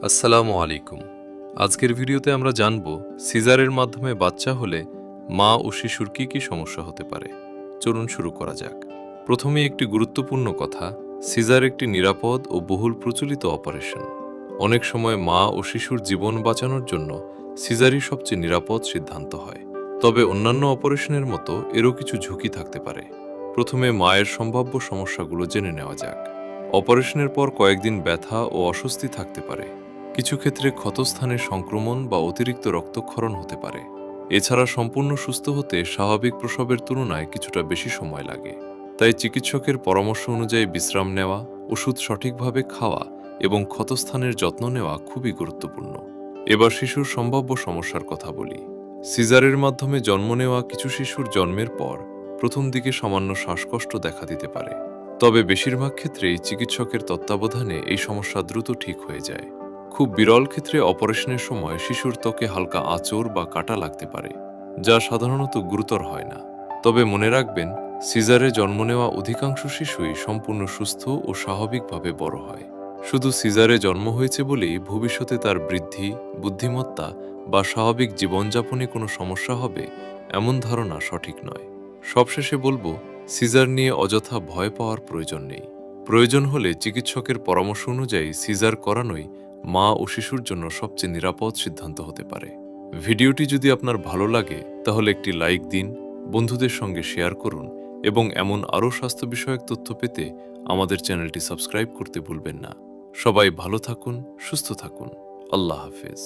আসসালামু আলাইকুম। আজকের ভিডিওতে আমরা জানব সিজারের মাধ্যমে বাচ্চা হলে মা ও শিশুর কি কি সমস্যা হতে পারে। চলুন শুরু করা যাক। প্রথমে একটি গুরুত্বপূর্ণ কথা, সিজার একটি নিরাপদ ও বহুল প্রচলিত অপারেশন। অনেক সময় মা ও শিশুর জীবন বাঁচানোর জন্য সিজারই সবচেয়ে নিরাপদ সিদ্ধান্ত হয়। তবে অন্যান্য অপারেশনের মতো এরও কিছু ঝুঁকি থাকতে পারে। প্রথমে মায়ের সম্ভাব্য সমস্যাগুলো জেনে নেওয়া যাক। অপারেশনের পর কয়েকদিন ব্যথা ও অস্বস্তি থাকতে পারে। কিছু ক্ষেত্রে ক্ষতস্থানের সংক্রমণ বা অতিরিক্ত রক্তক্ষরণ হতে পারে। এছাড়া সম্পূর্ণ সুস্থ হতে স্বাভাবিক প্রসবের তুলনায় কিছুটা বেশি সময় লাগে। তাই চিকিৎসকের পরামর্শ অনুযায়ী বিশ্রাম নেওয়া, ওষুধ সঠিকভাবে খাওয়া এবং ক্ষতস্থানের যত্ন নেওয়া খুবই গুরুত্বপূর্ণ। এবার শিশুর সম্ভাব্য সমস্যার কথা বলি। সিজারের মাধ্যমে জন্ম নেওয়া কিছু শিশুর জন্মের পর প্রথম দিকে সামান্য শ্বাসকষ্ট দেখা দিতে পারে। তবে বেশিরভাগ ক্ষেত্রেই চিকিৎসকের তত্ত্বাবধানে এই সমস্যা দ্রুত ঠিক হয়ে যায়। খুব বিরল ক্ষেত্রে অপারেশনের সময় শিশুর ত্বকে হালকা আঁচড় বা কাটা লাগতে পারে, যা সাধারণত গুরুতর হয় না। তবে মনে রাখবেন, সিজারে জন্ম নেওয়া অধিকাংশ শিশুই সম্পূর্ণ সুস্থ ও স্বাভাবিকভাবে বড় হয়। শুধু সিজারে জন্ম হয়েছে বলেই ভবিষ্যতে তার বৃদ্ধি, বুদ্ধিমত্তা বা স্বাভাবিক জীবনযাপনে কোনো সমস্যা হবে, এমন ধারণা সঠিক নয়। সবশেষে বলবো, সিজার নিয়ে অযথা ভয় পাওয়ার প্রয়োজন নেই। প্রয়োজন হলে চিকিৎসকের পরামর্শ অনুযায়ী সিজার করানোই মা ও শিশুর জন্য সবচেয়ে নিরাপদ সিদ্ধান্ত হতে পারে। ভিডিওটি যদি আপনার ভালো লাগে তাহলে একটি লাইক দিন, বন্ধুদের সঙ্গে শেয়ার করুন এবং এমন আরও স্বাস্থ্য বিষয়ক তথ্য পেতে আমাদের চ্যানেলটি সাবস্ক্রাইব করতে ভুলবেন না। সবাই ভালো থাকুন, সুস্থ থাকুন। আল্লাহ হাফেজ।